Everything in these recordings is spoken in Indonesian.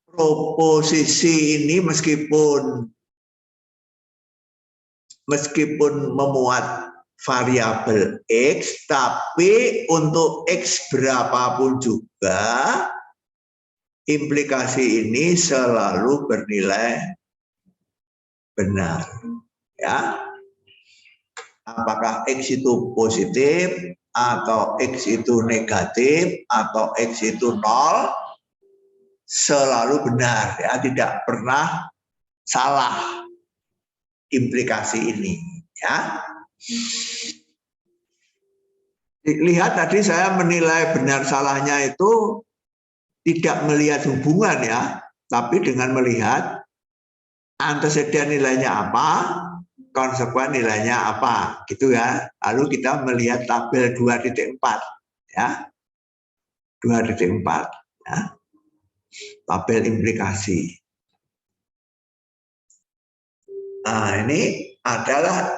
proposisi ini meskipun memuat variabel X, tapi untuk X berapapun juga implikasi ini selalu bernilai benar. Ya, apakah X itu positif atau X itu negatif atau X itu 0, selalu benar, ya, tidak pernah salah implikasi ini, ya. Lihat tadi saya menilai benar salahnya itu tidak melihat hubungan, ya, tapi dengan melihat anteseden nilainya apa, konsekuen nilainya apa, gitu ya. Lalu kita melihat tabel 2.4, ya, 2.4, ya, tabel implikasi. Nah, ini adalah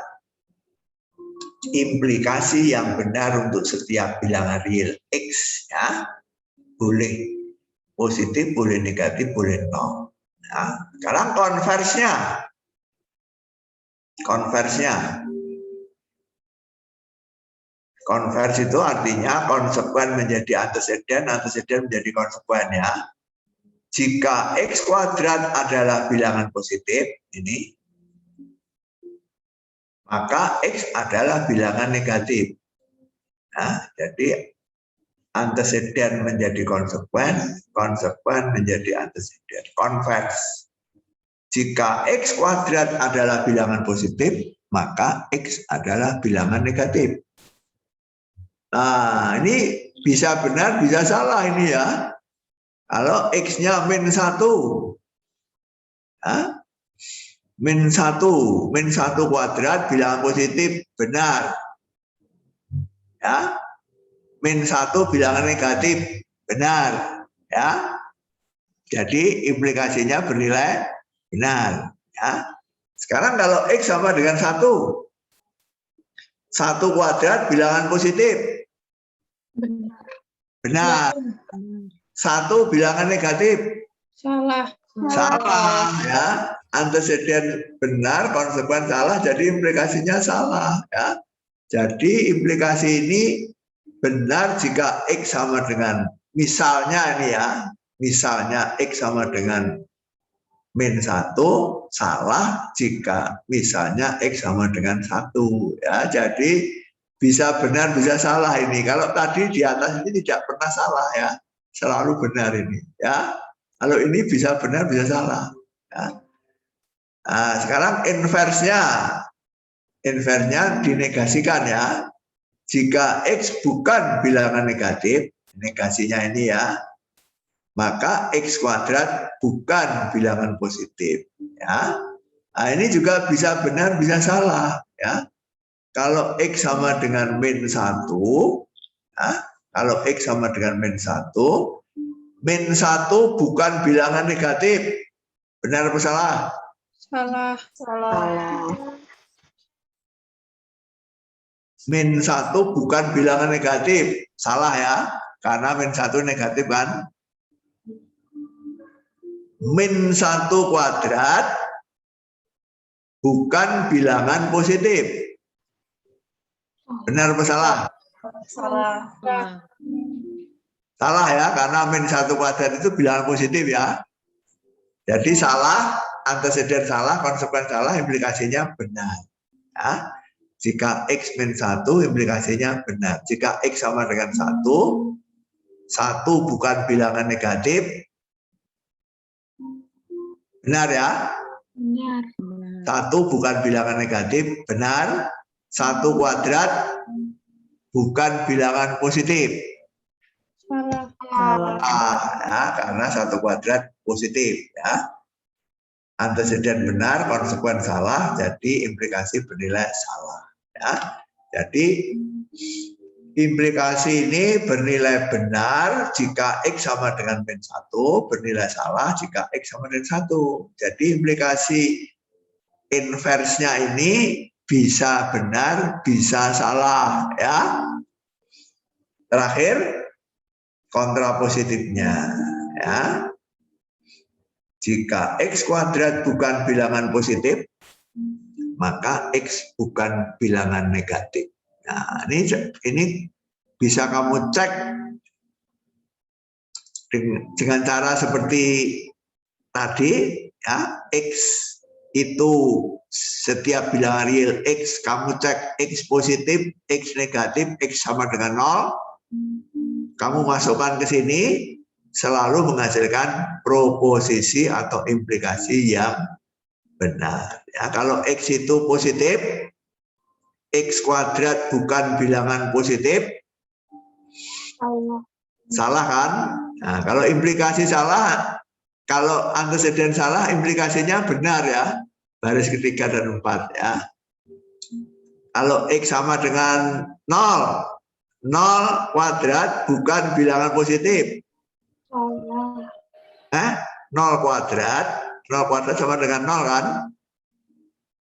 implikasi yang benar untuk setiap bilangan real X, ya. Boleh positif, boleh negatif, boleh 0. Nah, sekarang konversinya. Konvers itu artinya konsekuen menjadi anteseden, anteseden menjadi konsekuen, ya. Jika X kuadrat adalah bilangan positif, ini, maka X adalah bilangan negatif. Nah, jadi anteseden menjadi konsekuen, konsekuen menjadi anteseden. Konvers. Jika X kuadrat adalah bilangan positif, maka X adalah bilangan negatif. Nah, ini bisa benar, bisa salah ini, ya. Kalau X-nya -1, ya, -1 kuadrat bilangan positif, benar. Ya, -1 bilangan negatif, benar, ya. Jadi implikasinya bernilai benar, ya. Sekarang kalau X sama dengan 1 kuadrat bilangan positif, benar. 1 bilangan negatif, salah, ya. Anteseden benar, konsekuen salah, jadi implikasinya salah, ya. Jadi implikasi ini benar jika X sama dengan, misalnya ini, ya, misalnya X sama dengan -1, salah jika misalnya X sama dengan 1, ya. Jadi bisa benar, bisa salah ini. Kalau tadi di atas ini tidak pernah salah, ya, selalu benar ini, ya. Kalau ini bisa benar, bisa salah, ya. Nah, sekarang inversnya dinegasikan, ya. Jika X bukan bilangan negatif, negasinya ini, ya, maka X kuadrat bukan bilangan positif, ya. Nah, ini juga bisa benar, bisa salah, ya. Kalau X sama dengan -1, ya, kalau X sama dengan -1 bukan bilangan negatif, benar atau salah? Salah. -1 bukan bilangan negatif, salah, ya, karena -1 negatif, kan. -1 kuadrat bukan bilangan positif, benar atau salah? Salah, ya, karena -1 kuadrat itu bilangan positif, ya. Jadi salah, anteseden salah, konsekuen salah, implikasinya benar, ya. Jika X -1, implikasinya benar. Jika X sama dengan 1 bukan bilangan negatif, benar, ya? Benar. 1 bukan bilangan negatif, benar. 1 kuadrat bukan bilangan positif. Salah. Ya, karena 1 kuadrat positif, ya. Anteseden benar, konsekuen salah, jadi implikasi bernilai salah, ya. Jadi implikasi ini bernilai benar jika X sama dengan -1, bernilai salah jika X sama dengan 1. Jadi implikasi inversnya ini bisa benar, bisa salah, ya. Terakhir, kontrapositifnya. Ya. Jika X kuadrat bukan bilangan positif, maka X bukan bilangan negatif. Nah, ini bisa kamu cek dengan cara seperti tadi, ya. X itu setiap bilangan real X, kamu cek X positif, X negatif, X sama dengan 0, kamu masukkan ke sini, selalu menghasilkan proposisi atau implikasi yang benar. Ya, kalau X itu positif, X kuadrat bukan bilangan positif, salah kan? Nah, kalau implikasi salah, kalau anteseden salah, implikasinya benar ya. Baris ketiga dan 4 ya. Kalau X sama dengan 0, 0 kuadrat bukan bilangan positif. 0 kuadrat sama dengan 0 kan?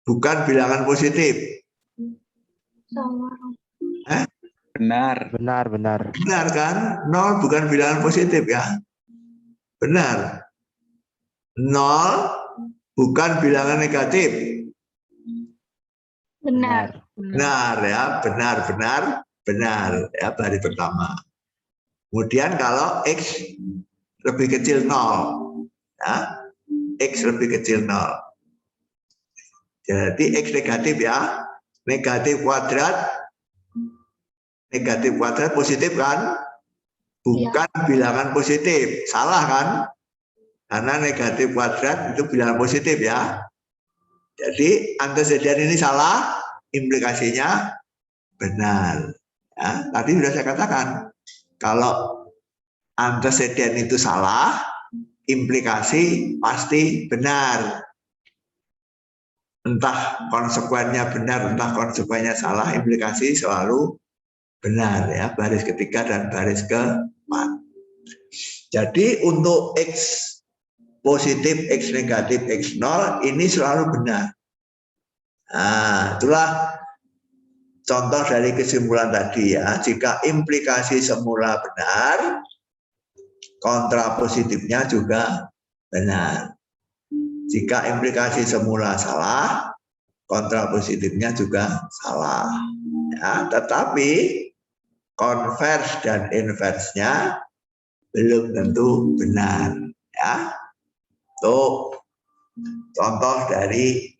Bukan bilangan positif. Benar. Benar kan? 0 bukan bilangan positif ya. Benar. 0 bukan bilangan negatif. Benar. Benar ya, benar ya, baris pertama. Kemudian kalau X lebih kecil 0, ya, X lebih kecil 0. Jadi X negatif ya, negatif kuadrat positif kan? Bukan bilangan positif, salah kan? Karena negatif kuadrat itu bilangan positif ya. Jadi anteseden ini salah, implikasinya benar. Ya, tadi sudah saya katakan, kalau anteseden itu salah, implikasi pasti benar. Entah konsekuennya benar, entah konsekuennya salah, implikasi selalu benar ya, baris ketiga dan baris keempat. Jadi untuk X positif, X negatif, X 0 ini selalu benar. Nah, itulah contoh dari kesimpulan tadi ya. Jika implikasi semula benar, kontrapositifnya juga benar. Jika implikasi semula salah, kontrapositifnya juga salah. Ya, tetapi konvers dan inversnya belum tentu benar. Ya, itu contoh dari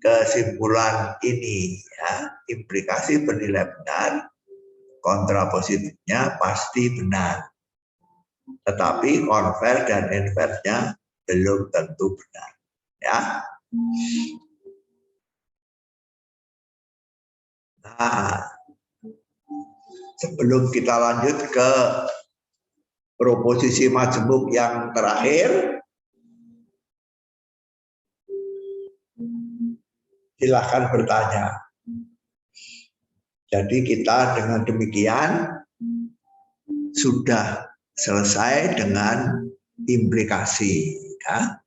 kesimpulan ini. Ya, implikasi bernilai benar, kontrapositifnya pasti benar. Tetapi konvers dan inversnya belum tentu benar. Ya. Nah, sebelum kita lanjut ke proposisi majemuk yang terakhir, silahkan bertanya. Jadi kita dengan demikian sudah selesai dengan implikasi. Ya.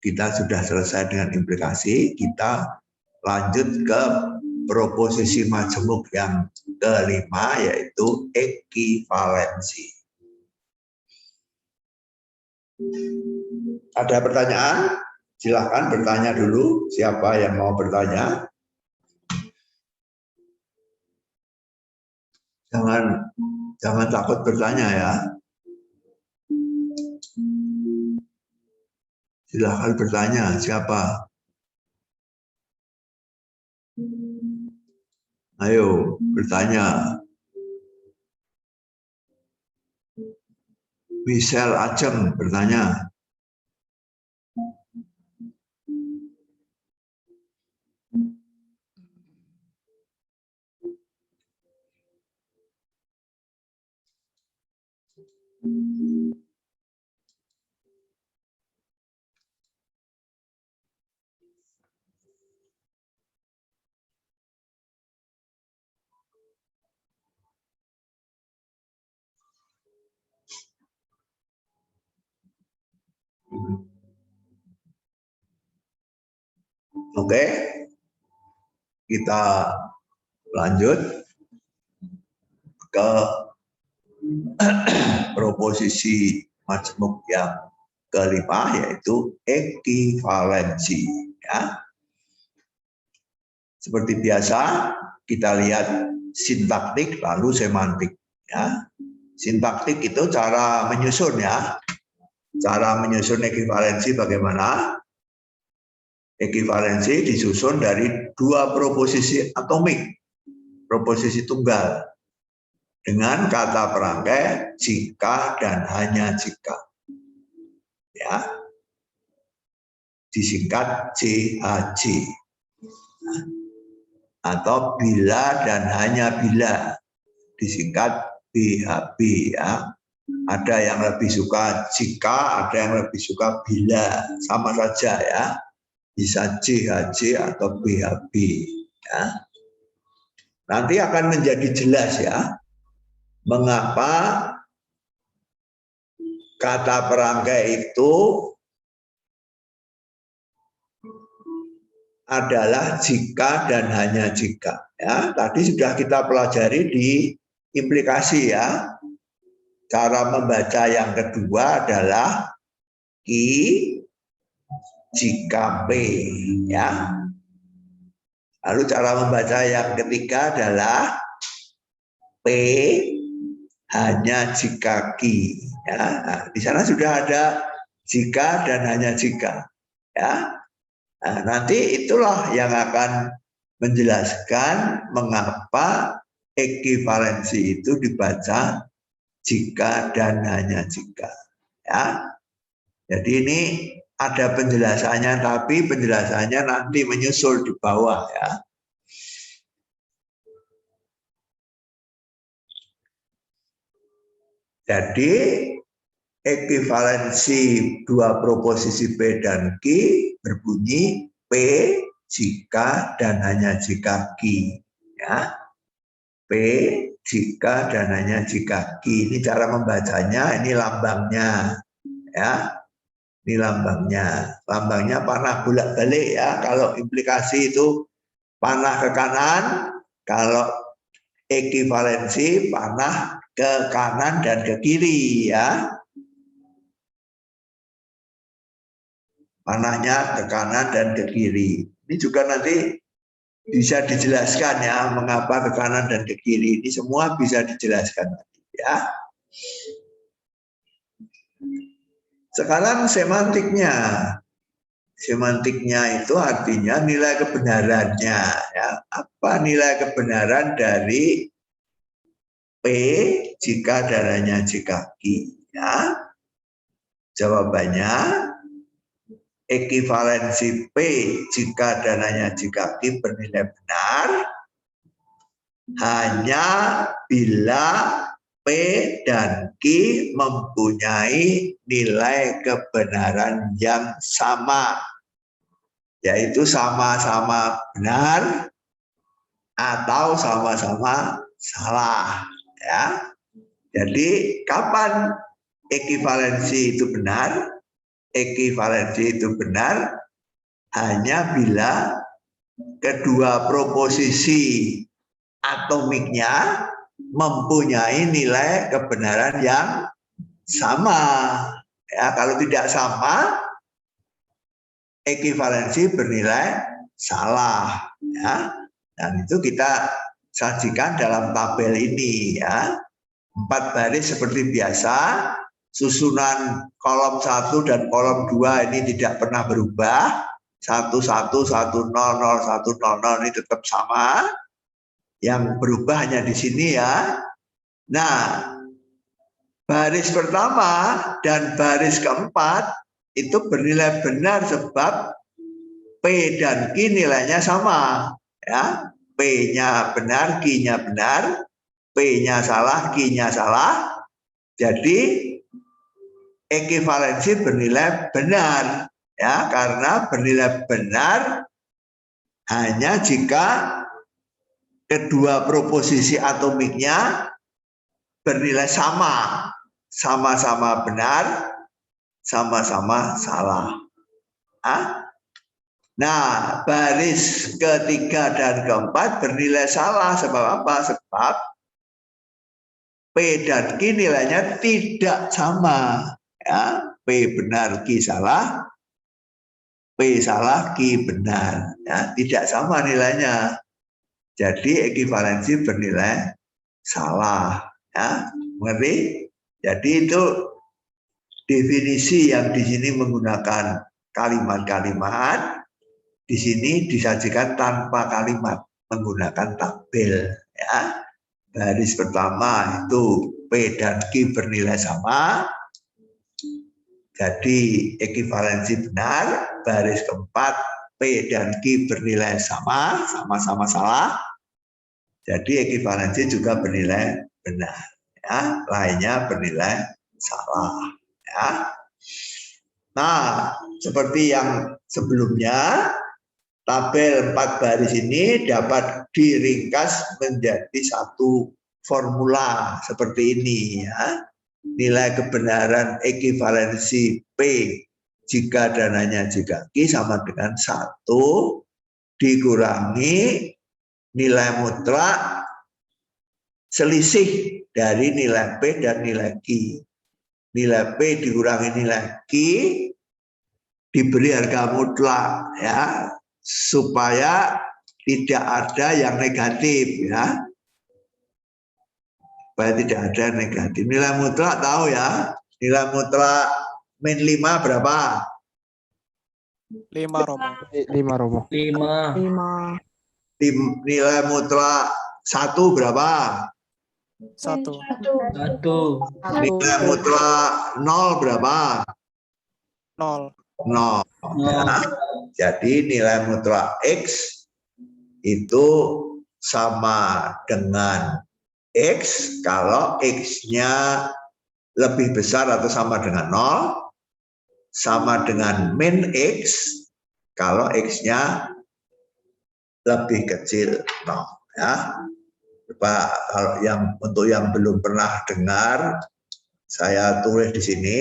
Kita sudah selesai dengan implikasi, kita lanjut ke proposisi majemuk yang kelima, yaitu ekivalensi. Ada pertanyaan? Silahkan bertanya dulu. Siapa yang mau bertanya? Jangan takut bertanya ya. Silahkan bertanya. Siapa? Ayo bertanya. Michelle Ajeng bertanya. Oke, kita lanjut ke proposisi majmuk yang kelima yaitu ekivalensi. Ya. Seperti biasa kita lihat sintaktik lalu semantik. Ya. Sintaktik itu cara menyusun ya. Cara menyusun ekivalensi bagaimana? Ekivalensi disusun dari dua proposisi atomik, proposisi tunggal, dengan kata perangkai jika dan hanya jika. Ya. Disingkat JHJ. Atau bila dan hanya bila, disingkat BHB ya. Ada yang lebih suka jika, ada yang lebih suka bila, sama saja ya. Bisa JHJ atau BHB ya. Nanti akan menjadi jelas ya mengapa kata perangkai itu adalah jika dan hanya jika ya. Tadi sudah kita pelajari di implikasi ya. Cara membaca yang kedua adalah I jika P ya. Lalu cara membaca yang ketiga adalah P hanya jika Q ya. Nah, di sana sudah ada jika dan hanya jika ya. Nah, nanti itulah yang akan menjelaskan mengapa ekivalensi itu dibaca jika dan hanya jika ya. Jadi ini ada penjelasannya, tapi penjelasannya nanti menyusul di bawah ya. Jadi ekivalensi dua proposisi P dan Q berbunyi P jika dan hanya jika Q ya. P jika dan hanya jika Q. Ini cara membacanya, ini lambangnya ya. Ini lambangnya. Lambangnya panah bolak-balik ya. Kalau implikasi itu panah ke kanan, kalau ekivalensi panah ke kanan dan ke kiri ya. Panahnya ke kanan dan ke kiri. Ini juga nanti bisa dijelaskan ya mengapa ke kanan dan ke kiri. Ini semua bisa dijelaskan nanti ya. Sekarang semantiknya. Semantiknya itu artinya nilai kebenarannya ya. Apa nilai kebenaran dari P jika dan hanya jika Q ya? Jawabannya ekivalensi P jika dan hanya jika Q bernilai benar hanya bila P dan Q mempunyai nilai kebenaran yang sama, yaitu sama-sama benar atau sama-sama salah ya. Jadi kapan ekivalensi itu benar? Ekivalensi itu benar hanya bila kedua proposisi atomiknya mempunyai nilai kebenaran yang sama. Ya, kalau tidak sama, ekivalensi bernilai salah. Ya. Dan itu kita sajikan dalam tabel ini ya. 4 baris seperti biasa. Susunan kolom 1 dan kolom 2 ini tidak pernah berubah. 11, 100, 100 ini tetap sama. Yang berubah hanya di sini ya. Nah, baris pertama dan baris keempat itu bernilai benar sebab P dan Q nilainya sama ya. P-nya benar, Q-nya benar, P-nya salah, Q-nya salah. Jadi ekivalensi bernilai benar ya, karena bernilai benar hanya jika kedua proposisi atomiknya bernilai sama, sama-sama benar, sama-sama salah. Nah, baris ketiga dan keempat bernilai salah sebab apa? Sebab P dan Q nilainya tidak sama. Ya, P benar, Q salah. P salah, Q benar. Ya, tidak sama nilainya. Jadi ekivalensi bernilai salah. Ya, mengerti? Jadi itu definisi yang di sini menggunakan kalimat-kalimat, di sini disajikan tanpa kalimat, menggunakan tabel. Ya. Baris pertama itu P dan Q bernilai sama, jadi ekivalensi benar. Baris keempat P dan Q bernilai sama, sama-sama salah, jadi ekivalensi juga bernilai benar. Ya, lainnya bernilai salah. Ya. Nah, seperti yang sebelumnya, tabel 4 baris ini dapat diringkas menjadi satu formula seperti ini ya. Nilai kebenaran ekivalensi P jika dan hanya jika Q sama dengan 1 dikurangi nilai mutlak selisih dari nilai P dan nilai Q. Nilai P dikurangi nilai Q diberi harga mutlak ya, supaya tidak ada yang negatif ya. Supaya tidak ada yang negatif. Nilai mutlak tahu ya. Nilai mutlak min 5 berapa? 5 Romo. 5 Romo. 5. Nilai mutlak 1 berapa? 1. Nilai mutlak 0 berapa? 0. 0. Ya. Jadi nilai mutlak X itu sama dengan X kalau X-nya lebih besar atau sama dengan 0, sama dengan min X kalau X-nya lebih kecil 0. Ya. Coba kalau untuk yang belum pernah dengar, saya tulis di sini.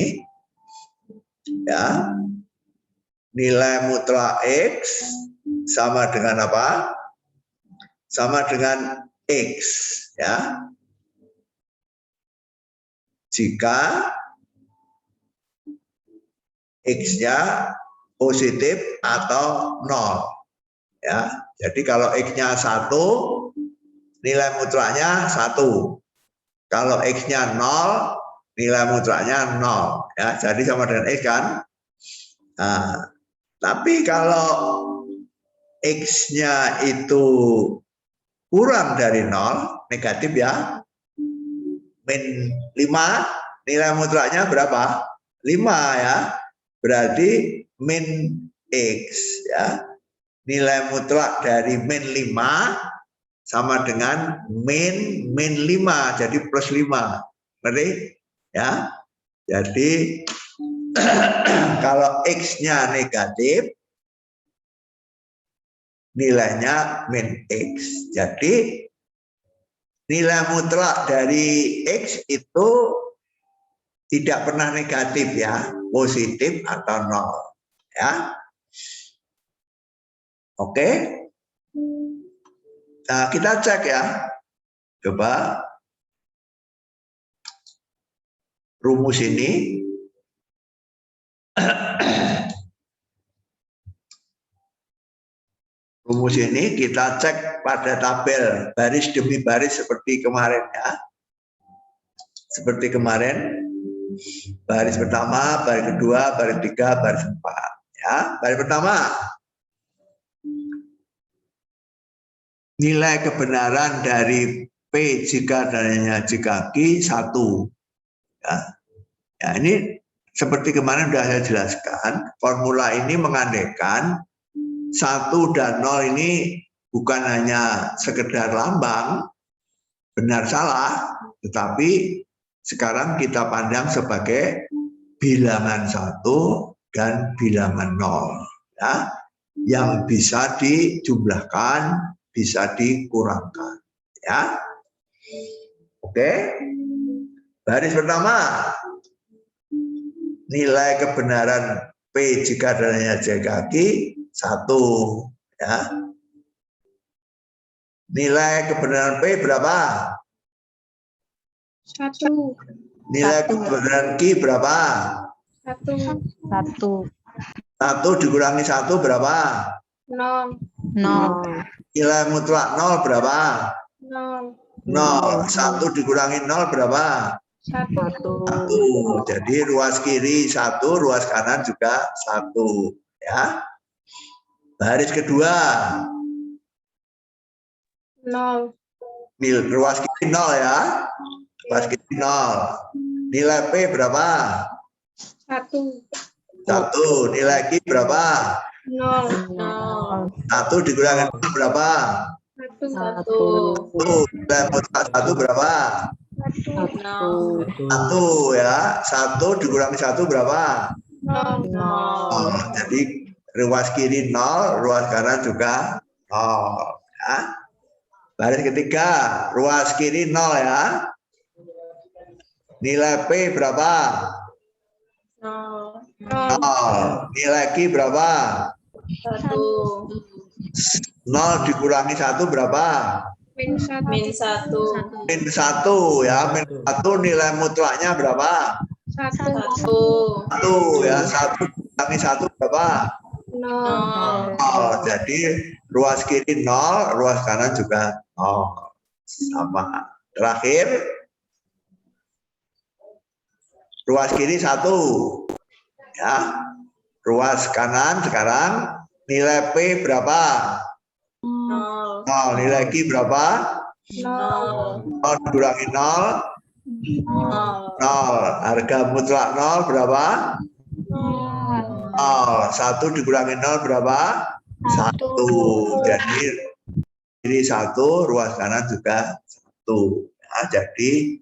Ya. Nilai mutlak X sama dengan apa? Sama dengan X ya. Jika X-nya positif atau 0 ya. Jadi kalau X-nya 1, nilai mutlaknya 1. Kalau X-nya 0, nilai mutlaknya 0 ya. Jadi sama dengan X kan? Nah, tapi kalau X-nya itu kurang dari 0, negatif ya, min 5, nilai mutlaknya berapa? 5 ya, berarti min X ya. Nilai mutlak dari min 5 sama dengan min 5, jadi plus 5. Berarti ya. Jadi kalau X-nya negatif, nilainya min X. Jadi nilai mutlak dari X itu tidak pernah negatif ya, positif atau 0 ya. Oke. Nah, kita cek ya. Coba rumus ini. Rumus ini kita cek pada tabel baris demi baris seperti kemarin ya. Seperti kemarin, baris pertama, baris kedua, baris tiga, baris 4 ya. Baris pertama, nilai kebenaran dari P jika dan hanya jika Q 1 ya. Ya, ini seperti kemarin sudah saya jelaskan, formula ini mengandaikan 1 dan 0 ini bukan hanya sekedar lambang benar salah, tetapi sekarang kita pandang sebagai bilangan 1 dan bilangan 0 ya, yang bisa dijumlahkan, bisa dikurangkan ya. Oke. Baris pertama, nilai kebenaran P jika dan hanya jika Q 1 ya. Nilai kebenaran P berapa? 1. Nilai kebenaran Q berapa? 1. 1 dikurangi 1 berapa? 0. Nilai mutlak 0 berapa? 0. 0. 1 dikurangi 0 berapa? 1. 1. Jadi ruas kiri 1, ruas kanan juga 1. Ya. Baris kedua. 0. Ruas kiri 0 ya. Ruas kiri 0. Nilai P berapa? 1. 1. Nilai Q berapa? 0. 1 dikurangi 0 berapa? 1. 1. Nilai mutlak 1 berapa? 1 ya. 1 dikurangi 1 berapa? 0. Jadi ruas kiri 0, ruas kanan juga 0 ya. Baris ketiga, ruas kiri 0 ya. Nilai P berapa? 0. 0. Nilai Q berapa? 1. 0 dikurangi 1 berapa? Min 1. Min 1 ya. Min 1 nilai mutlaknya berapa? 1. 1 ya. 1 dikurangi 1 berapa? 0. 0. Jadi ruas kiri 0, ruas kanan juga 0. Sama. Terakhir, ruas kiri 1 ya. Ruas kanan sekarang nilai P berapa? 0. 0. Nilai Q berapa? 0. 0 dikurangi 0, 0. Harga mutlak 0 berapa? 0. 1 dikurangi 0 berapa? 1. Jadi kiri 1, ruas kanan juga 1. Nah, jadi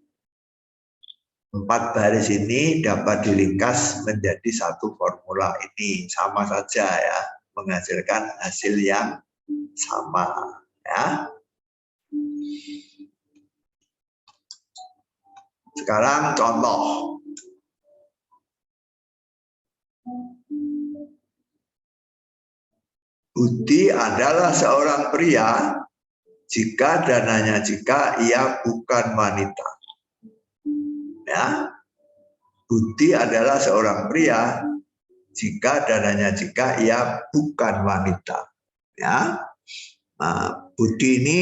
4 baris ini dapat diringkas menjadi satu formula ini. Sama saja ya, menghasilkan hasil yang sama ya. Sekarang contoh. Budi adalah seorang pria jika dan hanya jika ia bukan wanita. Ya. Budi adalah seorang pria jika dan hanya jika ia bukan wanita. Ya. Nah, Budi ini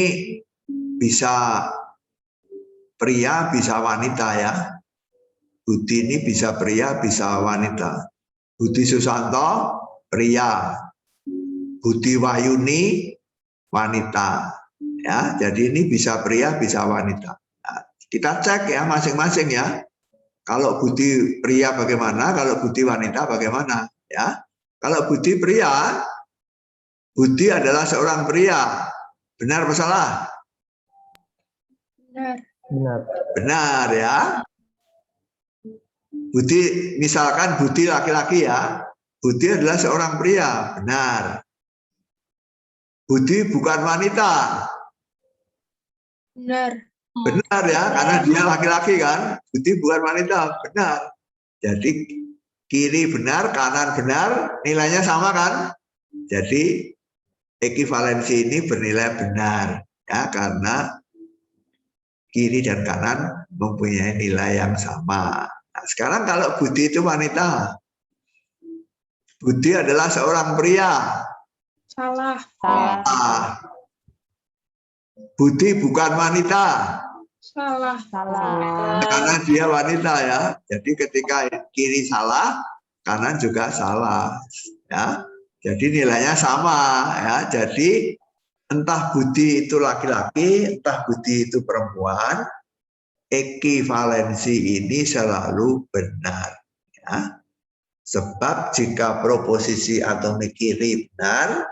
bisa pria, bisa wanita ya. Budi ini bisa pria, bisa wanita. Budi Susanto pria, Budi Wahyuni wanita. Ya, jadi ini bisa pria, bisa wanita. Nah, kita cek ya masing-masing ya. Kalau Budi pria bagaimana, kalau Budi wanita bagaimana ya. Kalau Budi pria, Budi adalah seorang pria. Benar atau salah? Benar. Benar ya. Budi, misalkan Budi laki-laki ya. Budi adalah seorang pria. Benar. Budi bukan wanita. Benar. Benar ya, karena dia laki-laki kan. Budi bukan wanita. Benar. Jadi kiri benar, kanan benar, nilainya sama kan? Jadi ekivalensi ini bernilai benar ya, karena kiri dan kanan mempunyai nilai yang sama. Nah, sekarang kalau Budi itu wanita, Budi adalah seorang pria. Salah. Budi bukan wanita. Salah. Karena dia wanita ya. Jadi ketika kiri salah, kanan juga salah. Ya. Jadi nilainya sama ya. Jadi entah Budi itu laki-laki, entah Budi itu perempuan, ekivalensi ini selalu benar ya. Sebab jika proposisi atomik kiri benar,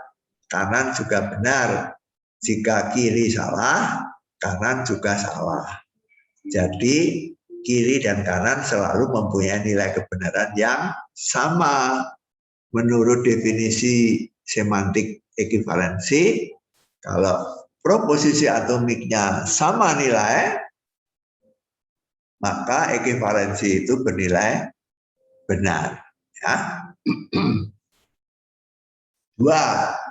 kanan juga benar. Jika kiri salah, kanan juga salah. Jadi kiri dan kanan selalu mempunyai nilai kebenaran yang sama. Menurut definisi semantik ekivalensi, kalau proposisi atomiknya sama nilai, maka ekivalensi itu bernilai benar. Ya. 2.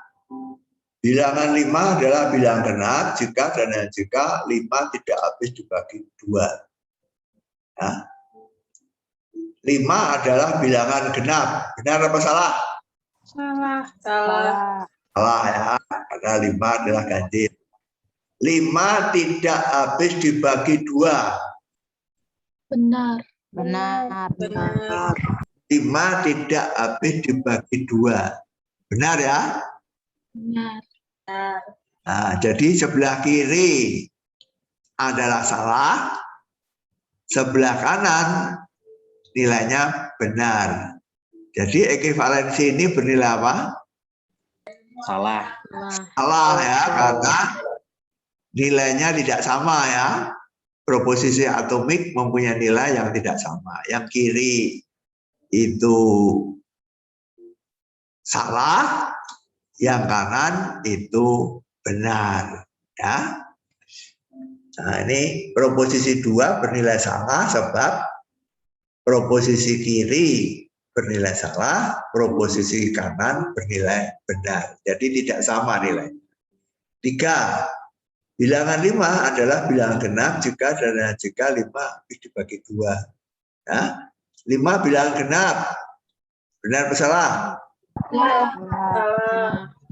Bilangan 5 adalah bilangan genap jika dan hanya jika 5 tidak habis dibagi 2. Ya. 5 adalah bilangan genap. Benar apa salah? Salah. Salah ya, karena 5 adalah ganjil. 5 tidak habis dibagi 2. Benar. 5 tidak habis dibagi 2. Benar ya? Benar. Nah, jadi sebelah kiri adalah salah, sebelah kanan nilainya benar. Jadi ekivalensi ini bernilai apa? Salah. Salah ya, karena nilainya tidak sama ya. Proposisi atomik mempunyai nilai yang tidak sama. Yang kiri itu salah, yang kanan itu benar ya. Nah, ini proposisi 2 bernilai salah sebab proposisi kiri bernilai salah, proposisi kanan bernilai benar. Jadi tidak sama nilai. 3. Bilangan 5 adalah bilangan genap jika dan hanya jika 5 habis dibagi 2. Ya. 5 bilangan genap. Benar atau salah?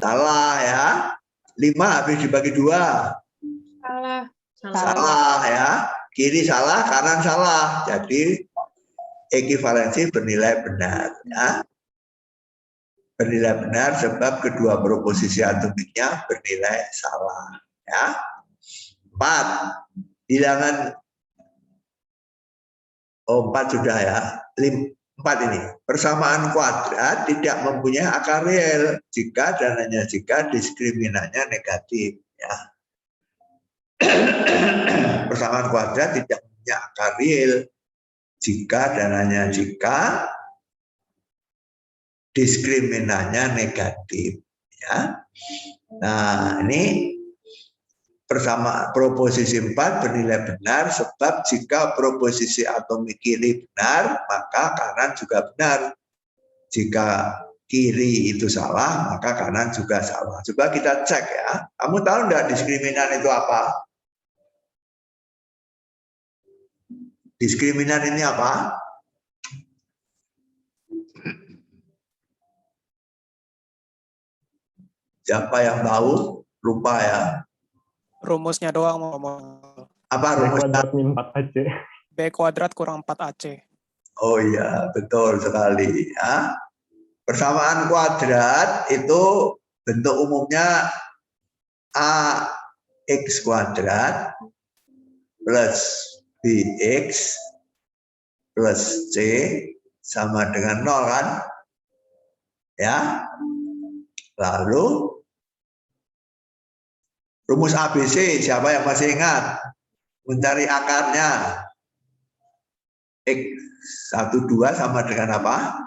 Salah ya. 5 habis dibagi 2. Salah ya. Kiri salah, kanan salah. Jadi ekivalensi bernilai benar ya. Bernilai benar sebab kedua proposisi atomiknya bernilai salah ya. 4. Bilangan 4 sudah ya. 4 ini. Persamaan kuadrat tidak mempunyai akar real jika dan hanya jika diskriminannya negatif ya. Persamaan kuadrat tidak mempunyai akar real jika dan hanya jika diskriminannya negatif ya. Nah, ini bersama proposisi 4 bernilai benar sebab jika proposisi atomik kiri benar, maka kanan juga benar. Jika kiri itu salah, maka kanan juga salah. Coba kita cek ya. Kamu tahu enggak diskriminan itu apa? Diskriminan ini apa? Siapa yang tahu? Lupa ya. Rumusnya doang mau. Apa B rumusnya? kuadrat min 4AC. B kuadrat kurang 4AC. Oh iya, betul sekali ya. Persamaan kuadrat itu bentuk umumnya AX kuadrat plus BX plus C sama dengan 0 kan? Ya. Lalu rumus ABC, siapa yang masih ingat? Mencari akarnya. X 1, 2 sama dengan apa?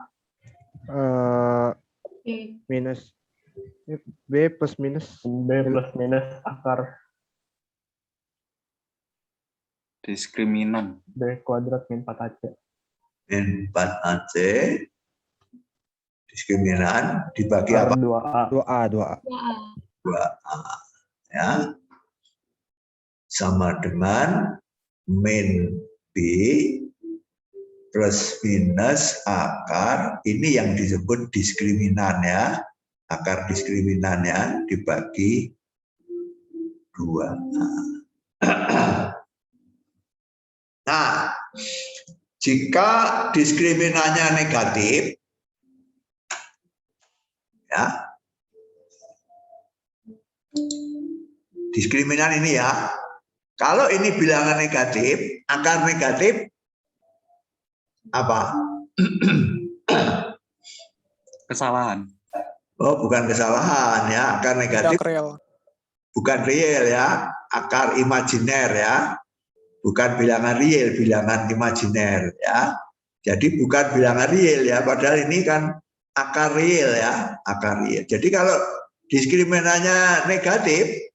Minus B plus minus akar Diskriminan. B kuadrat min 4AC. Min 4AC. Diskriminan dibagi apa? 2A. 2A. Ya. Sama dengan min B plus minus akar, ini yang disebut diskriminan ya. Akar diskriminannya dibagi 2. Nah, jika diskriminannya negatif, ya, diskriminan ini ya, kalau ini bilangan negatif, akar negatif apa? Kesalahan. Oh, bukan kesalahan ya, akar negatif Tidak real. bukan real ya, akar imajiner ya, bukan bilangan real, bilangan imajiner ya. Jadi bukan bilangan real ya, padahal ini kan akar real ya, akar real. Jadi kalau diskriminannya negatif,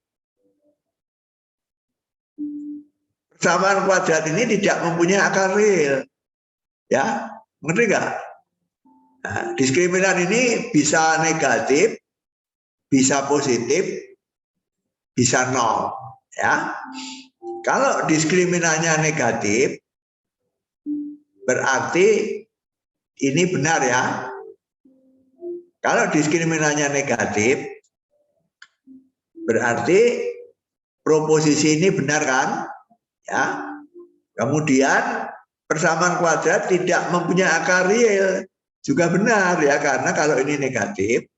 persamaan kuadrat ini tidak mempunyai akar real. Ya, ngerti nggak? Nah, diskriminan ini bisa negatif, bisa positif, bisa nol. Ya, kalau diskriminannya negatif, berarti ini benar ya. Kalau diskriminannya negatif, berarti proposisi ini benar kan? Ya. Kemudian persamaan kuadrat tidak mempunyai akar real, juga benar ya, karena kalau ini negatif,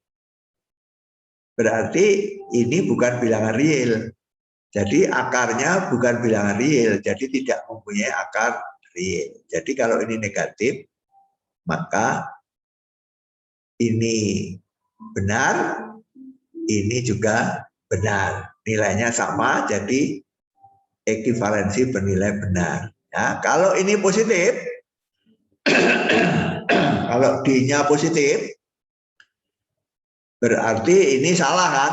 berarti ini bukan bilangan real. Jadi akarnya bukan bilangan real, jadi tidak mempunyai akar real. Jadi kalau ini negatif, maka ini benar, ini juga benar. Nilainya sama, jadi ekuivalensi bernilai benar. Ya, kalau ini positif, kalau D-nya positif, berarti ini salah kan?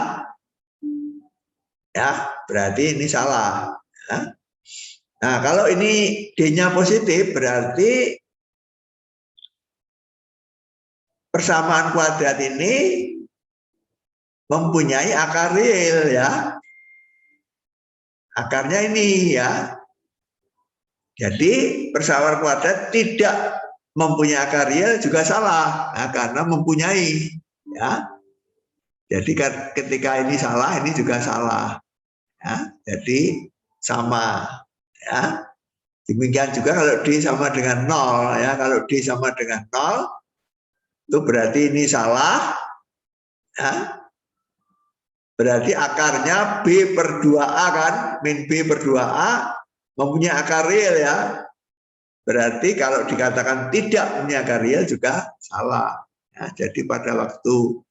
Ya, berarti ini salah. Ya. Nah, kalau ini D-nya positif, berarti persamaan kuadrat ini mempunyai akar real ya. Akarnya ini ya. Jadi persamaan kuadrat tidak mempunyai akar real juga salah, nah, karena mempunyai ya. Jadi ketika ini salah, ini juga salah ya. Jadi sama ya. Demikian juga kalau D sama dengan 0 ya. Kalau D sama dengan 0 itu berarti ini salah ya. Berarti akarnya B per 2A kan, min B per 2A mempunyai akar real ya. Berarti kalau dikatakan tidak mempunyai akar real juga salah. Ya, jadi pada waktu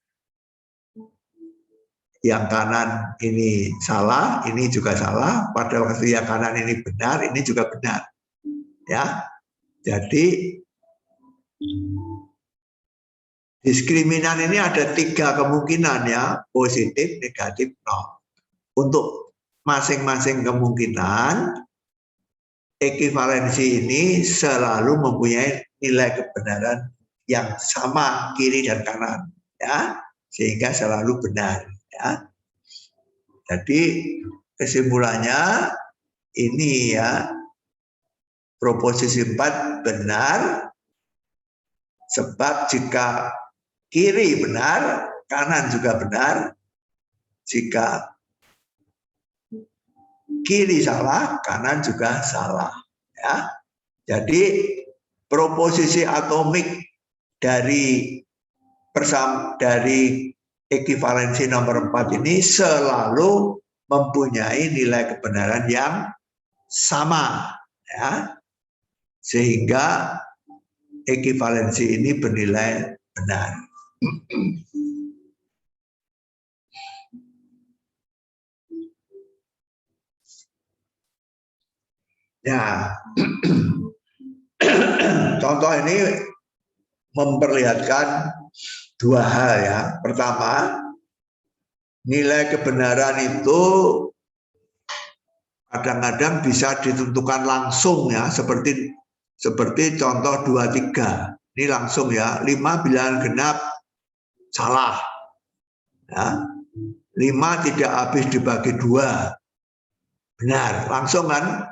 yang kanan ini salah, ini juga salah. Pada waktu yang kanan ini benar, ini juga benar. Ya, jadi diskriminan ini ada 3 kemungkinan ya, positif, negatif, nol. Untuk masing-masing kemungkinan, ekuivalensi ini selalu mempunyai nilai kebenaran yang sama kiri dan kanan, ya, sehingga selalu benar. Ya. Jadi kesimpulannya ini ya, proposisi 4 benar, sebab jika kiri benar, kanan juga benar. Jika kiri salah, kanan juga salah. Ya. Jadi proposisi atomik dari ekuivalensi nomor 4 ini selalu mempunyai nilai kebenaran yang sama. Ya. Sehingga ekuivalensi ini bernilai benar. Ya, contoh ini memperlihatkan 2 hal ya. Pertama, nilai kebenaran itu kadang-kadang bisa ditentukan langsung ya, seperti contoh 23. Ini langsung ya, 5 bilangan genap salah. Ya. 5 tidak habis dibagi 2. Benar, langsung kan?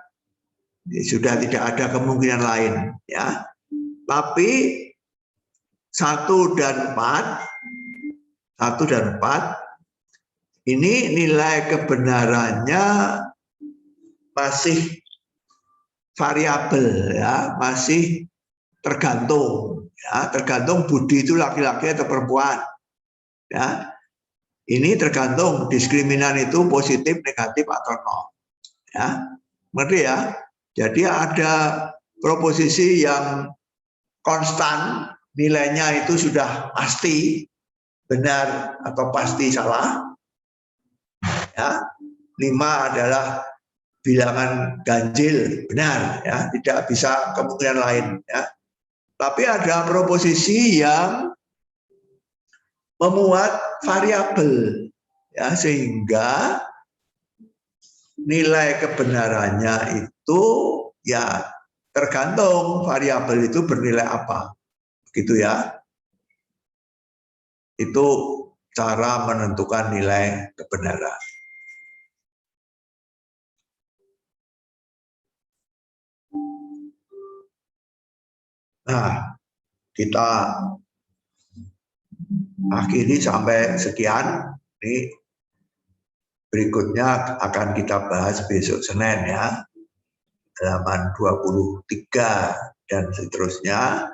Sudah tidak ada kemungkinan lain ya. Tapi 1 dan 4 ini nilai kebenarannya masih variabel ya, masih tergantung ya, tergantung Budi itu laki-laki atau perempuan ya. Ini tergantung diskriminan itu positif, negatif atau nol ya. Ngerti ya? Jadi ada proposisi yang konstan, nilainya itu sudah pasti benar atau pasti salah. Ya. 5 adalah bilangan ganjil, benar ya, tidak bisa kemungkinan lain ya. Tapi ada proposisi yang memuat variabel ya, sehingga nilai kebenarannya itu ya tergantung variabel itu bernilai apa. Begitu ya. Itu cara menentukan nilai kebenaran. Nah, kita akhiri sampai sekian. Ini berikutnya akan kita bahas besok Senin ya. Halaman 23 dan seterusnya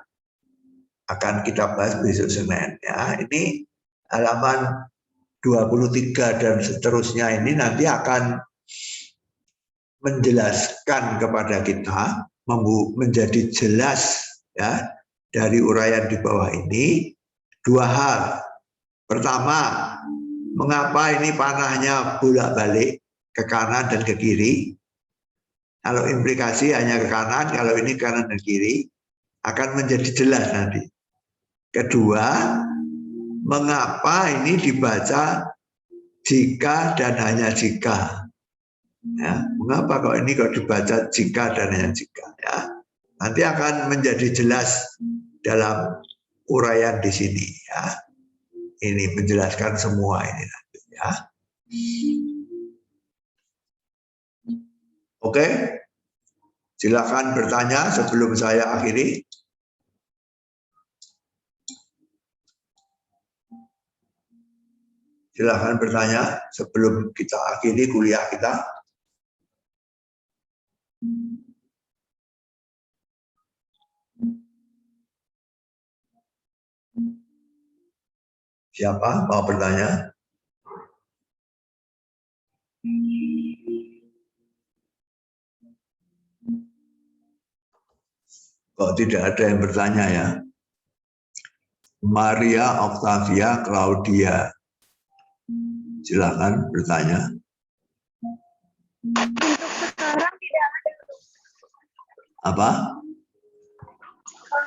akan kita bahas besok Senin ya. Ini halaman 23 dan seterusnya ini nanti akan menjelaskan kepada kita, menjadi jelas ya dari uraian di bawah ini dua hal. Pertama, mengapa ini panahnya bolak-balik ke kanan dan ke kiri? Kalau implikasi hanya ke kanan, kalau ini kanan dan kiri, akan menjadi jelas nanti. Kedua, mengapa ini dibaca jika dan hanya jika? Ya, mengapa kok ini kok dibaca jika dan hanya jika? Ya, nanti akan menjadi jelas dalam uraian di sini. Ya, ini menjelaskan semua ini nanti. Ya. Oke, silakan bertanya sebelum saya akhiri. Silakan bertanya sebelum kita akhiri kuliah kita. Siapa mau bertanya? Kok tidak ada yang bertanya ya? Maria Octavia Claudia. Silakan bertanya. Untuk sekarang tidak ada. Apa?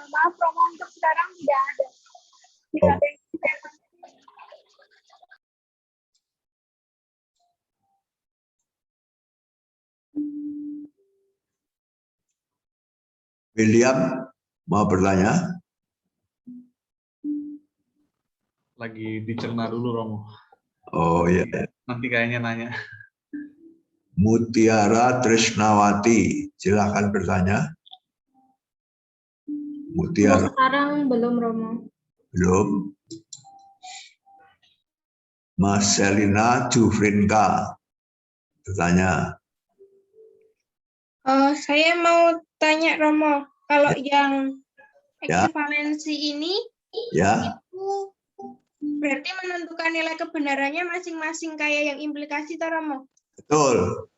Maaf, Romo, untuk sekarang tidak ada. Tidak ada yang saya tanyakan. William mau bertanya? Lagi dicerna dulu, Romo. Oh iya. Nanti kayaknya nanya. Mutiara Trisnawati, silakan bertanya. Mutiara. Sekarang belum, Romo. Belum. Marcelina Jufrinka bertanya. Saya mau tanya, Romo, kalau yang Ya. ekivalensi ini Ya. itu berarti menentukan nilai kebenarannya masing-masing kayak yang implikasi, toh, Romo? Betul.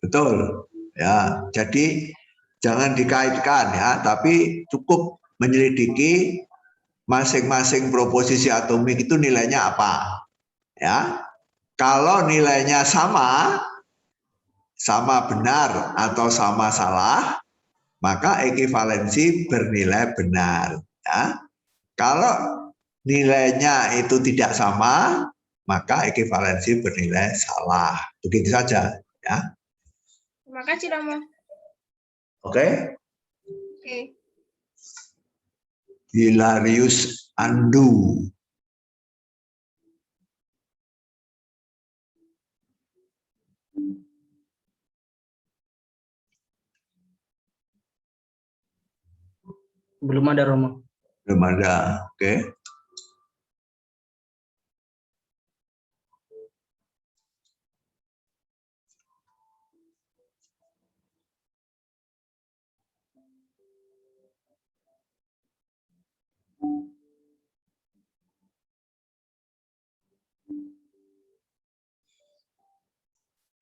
Betul. Ya, jadi jangan dikaitkan ya, tapi cukup menyelidiki masing-masing proposisi atomik itu nilainya apa. Ya. Kalau nilainya sama benar atau sama salah, maka ekivalensi bernilai benar. Ya. Kalau nilainya itu tidak sama, maka ekivalensi bernilai salah. Begitu saja. Ya. Terima kasih, Romo. Oke. Oke. Hilarius Andu. Belum ada, Romo. Belum ada. Oke.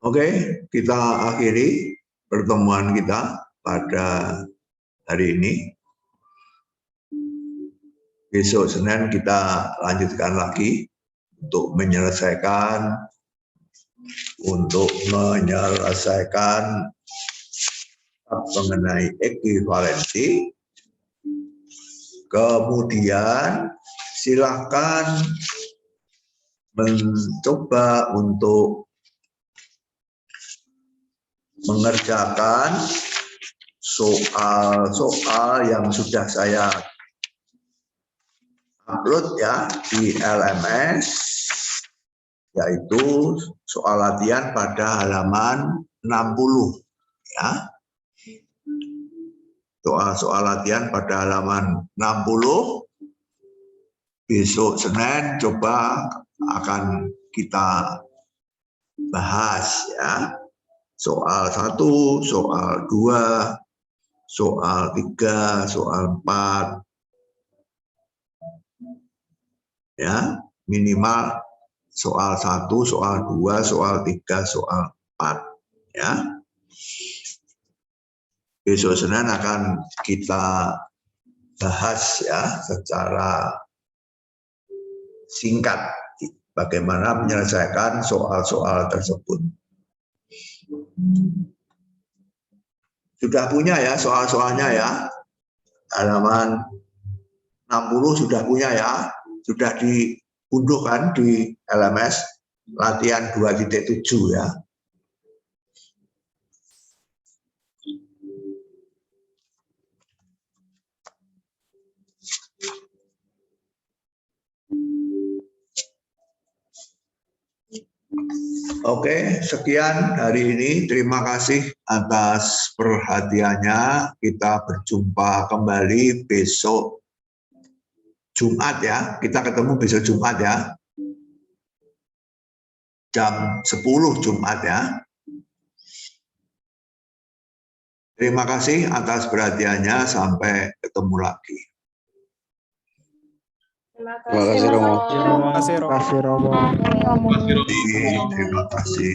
Oke, kita akhiri pertemuan kita pada hari ini. Besok Senin kita lanjutkan lagi untuk menyelesaikan mengenai ekivalensi. Kemudian silakan mencoba untuk mengerjakan soal-soal yang sudah saya upload ya di LMS, yaitu soal latihan pada halaman 60 ya. soal-soal latihan pada halaman 60. Besok Senin coba akan kita bahas ya. Soal 1, soal 2, soal 3, soal 4. Ya, minimal soal 1, soal 2, soal 3, soal 4 ya. Besok Senin akan kita bahas ya secara singkat bagaimana menyelesaikan soal-soal tersebut. Sudah punya ya soal-soalnya ya. Halaman 60 sudah punya ya. Sudah diunduh kan di LMS latihan 2.7 ya. Oke, sekian hari ini. Terima kasih atas perhatiannya. Kita berjumpa kembali besok Jumat ya. Kita ketemu besok Jumat ya. Jam 10 Jumat ya. Terima kasih atas perhatiannya. Sampai ketemu lagi. Terima kasih, Romo. Terima kasih, Romo. Kasih Romo. Terima kasih.